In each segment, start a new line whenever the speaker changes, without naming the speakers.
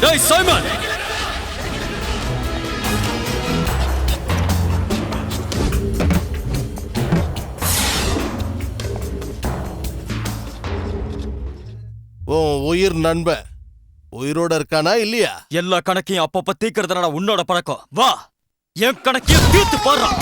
டேய் சைமன்,
உயிர் நண்பன் உயிரோட இருக்கானா இல்லையா?
எல்லா கணக்கையும் அப்பப்ப தீக்கிறதுனால உன்னோட பழக்கம். வா, என் கணக்கையும் தீர்த்து பாடுறான்.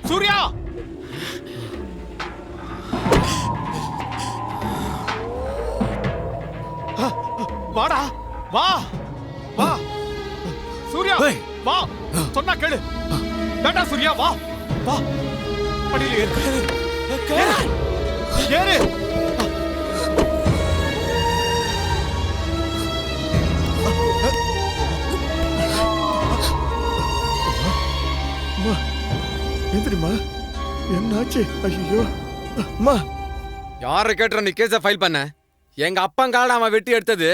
சூர்யா, வாடா, வா வா சூர்யா, வா, சொன்னா கேளு. வேண்டா சூர்யா, வா வா, படியில ஏறு, ஏறு.
எந்திரிமா, என்னாச்சு? ஐயோ அம்மா.
யாரை கேட்டுற நீ கேஸ ஃபைல் பண்ண? எங்க அப்பங்கால அவன் வெட்டி எடுத்தது.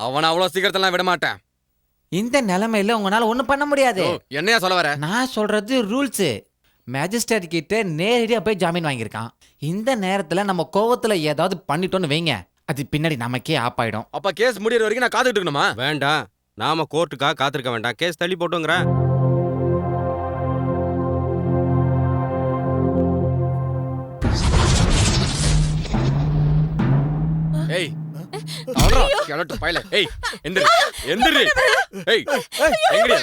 அவனை அவ்வளவு சீக்கிரத்தெல்லாம் விட மாட்டேன்.
இந்த நிலைமையில உங்களால ஒண்ணும் பண்ண முடியாது.
என்னையா சொல்ல வர?
நான் சொல்றது ரூல்ஸ். மேஜிஸ்ட்ரேட் கிட்ட நேரடியா போய் ஜாமீன் வாங்கியிருக்கான். இந்த நேரத்துல நம்ம கோவத்துல ஏதாவது பண்ணிட்டோன்னு வைங்க, அது பின்னாடி நமக்கே ஆப்பாயிடும்.
அப்ப கேஸ் முடியற வரைக்கும் நான் காத்துட்டு இருக்கணுமா?
வேண்டாம், நாம கோர்ட்டுக்காக காத்திருக்க வேண்டாம். கேஸ் தள்ளி போட்டுங்கிற.
ஏய், அவரா கேளட்டு பைல. ஏய், எந்திரி எந்திரி. ஏய், எங்கடியா?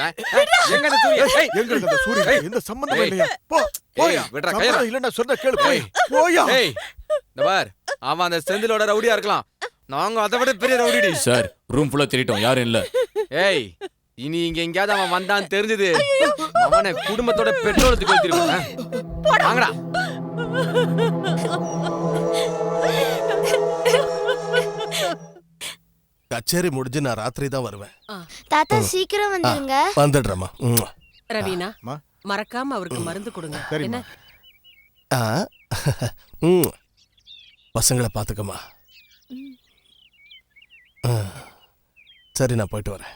எங்க அந்த சூர்யா? ஏய்,
எங்க அந்த சூர்யா? எந்த சம்பந்தம் இல்லையா? போ, போயா.
விட்றா கையா.
இல்லன்னா சொன்னா கேளு, போய். போயா.
ஏய், இந்த பார், அவன் அந்த செந்திலோட ரவுடியா இருக்கலாம். நாங்க அதை விட பெரிய ரவுடிடி.
சார், ரூம் ஃபுல்லா திரிட்டோம், யாரும் இல்ல.
ஏய், இனி இங்க எங்கயாவது அவன் வந்தான்னு தெரிஞ்சது, அவனை குடும்பத்தோட பெட்ரோலுக்கு கொளுத்திருப்பான். வாங்கடா.
கச்சேரி முடிஞ்சு நான் ராத்திரி தான் வருவேன்.
தாத்தா சீக்கிரம் வந்துருங்க.
வந்துடுறேம்மா.
ரவீனா, மறக்காம அவருக்கு மருந்து கொடுங்க. என்ன?
பசங்களை பாத்துக்கமா. சரி, நான் போயிட்டு வரேன்.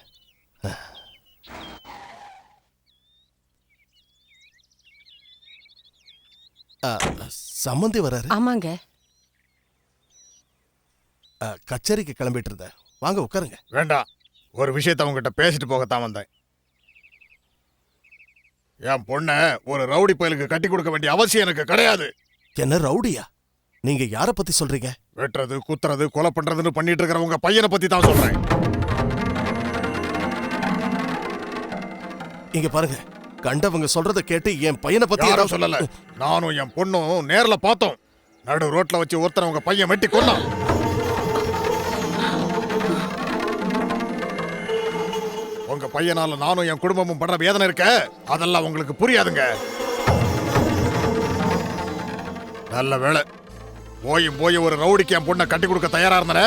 சம்மந்தி வராரு.
ஆமாங்க.
கச்சேரிக்கு கிளம்பிட்டு இருந்தேன். வாங்க உட்காருங்க.
வேண்டாம், ஒரு விஷயத்தை உங்ககிட்ட பேசிட்டு போகத்தான் வந்தேன். என் பொண்ண ஒரு ரவுடி பயலுக்கு கட்டி கொடுக்க வேண்டிய அவசியம் எனக்கு கிடையாது.
என்ன ரவுடியா? நீங்க யார பத்தி சொல்றீங்க?
வெட்டுறது, குத்துறது, கொலை பண்றதுன்னு பண்ணிட்டு இருக்கிற உங்க பையனை பத்தி தான் சொல்றேன்.
இங்க பாருங்க, கண்டவங்க சொல்றத கேட்டு என் பையனை பத்தி
யாரும் சொல்லல. நானும் என் பொண்ணும் நேர்ல பார்த்தோம். நடு ரோட்ல வச்சு ஒருத்தனை உங்க பையன் வெட்டி கொண்டான். உங்க பையனால நானும் என் குடும்பமும் படுற வேதனை இருக்க, அதெல்லாம் உங்களுக்கு புரியாதுங்க. நல்ல வேளை, போய் ஒரு ரவுடிக்கு என் பொண்ணை கட்டி கொடுக்க தயாரா இருந்தன.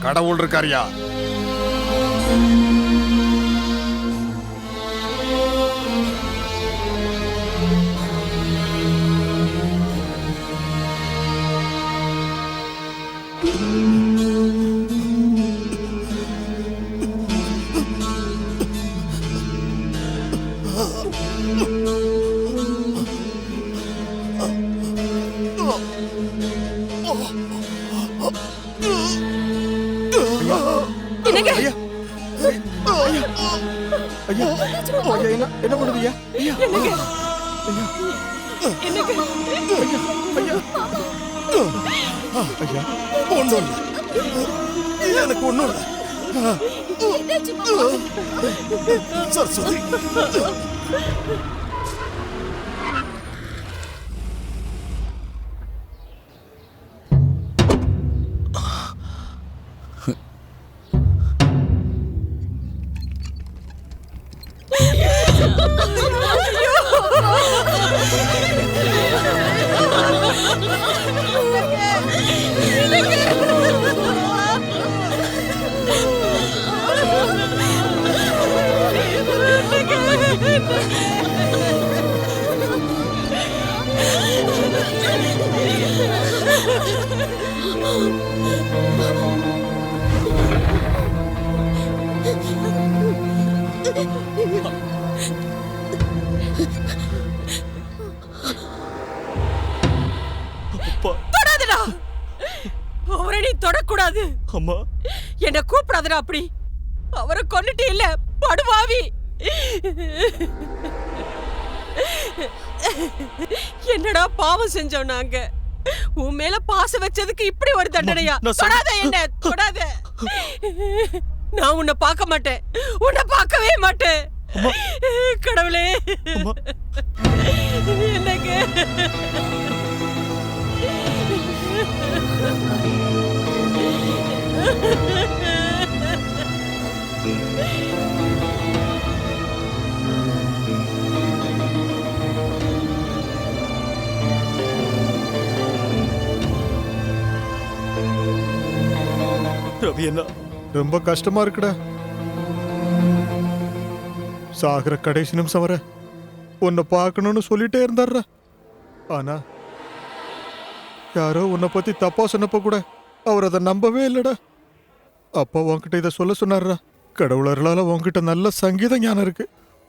கடவுள் இருக்காரியா?
என்னங்க
ஐயா என்ன பண்ணுது ஐயா?
என்னங்க என்னங்க
ஒண்ணும் இல்ல, எனக்கு ஒண்ணும் இல்ல. சரஸ்வதி,
தொடாதடா. அவரை நீ தொடக்கூடாது.
அம்மா
என்ன கூப்பிடாதடா அப்படி. அவரை கொன்னுட்டு இல்ல படுவாவி. என்னடா பாவம் செஞ்சோம் நாங்க. உன் மேல பாசம் வச்சதுக்கு இப்படி ஒரு தண்டனையா?
நான்
தொடாத, என்ன தொடாத. நான் உன்னை பார்க்க மாட்டேன், உன்னை பார்க்கவே மாட்டேன். கடவுளே, என்னங்க
ரவி என்ன
ரொம்ப கஷ்டமா இருக்குடா. சாகர கடைசி நிமிஷம் வர உன்னை பார்க்கணும்னு சொல்லிட்டே இருந்தாருடா. ஆனா யாரோ உன்னை பத்தி தப்பா சொன்னப்ப கூட அவர் அதை நம்பவே இல்லடா. அப்பா உன்கிட்ட இதை சொல்ல சொன்னார்டா. கடவுளர்களால உன்கிட்ட நல்ல சங்கீத ஞானம் இருக்கு.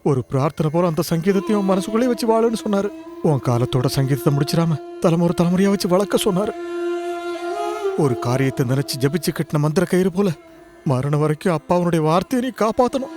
ஒரு பிரார்த்தனை போல அந்த சங்கீதத்தையும் உன் மனசுக்குள்ளே வச்சு வாழுன்னு சொன்னாரு. உன் காலத்தோட சங்கீதத்தை முடிச்சிடாம தலைமுறையா வச்சு வளர்க்க சொன்னாரு. ஒரு காரியத்தை நினைச்சு ஜபிச்சு கட்டின மந்திர கயிறு போல மரணம் வரைக்கும் அப்பாவனுடைய வார்த்தையை நீ காப்பாத்தணும்.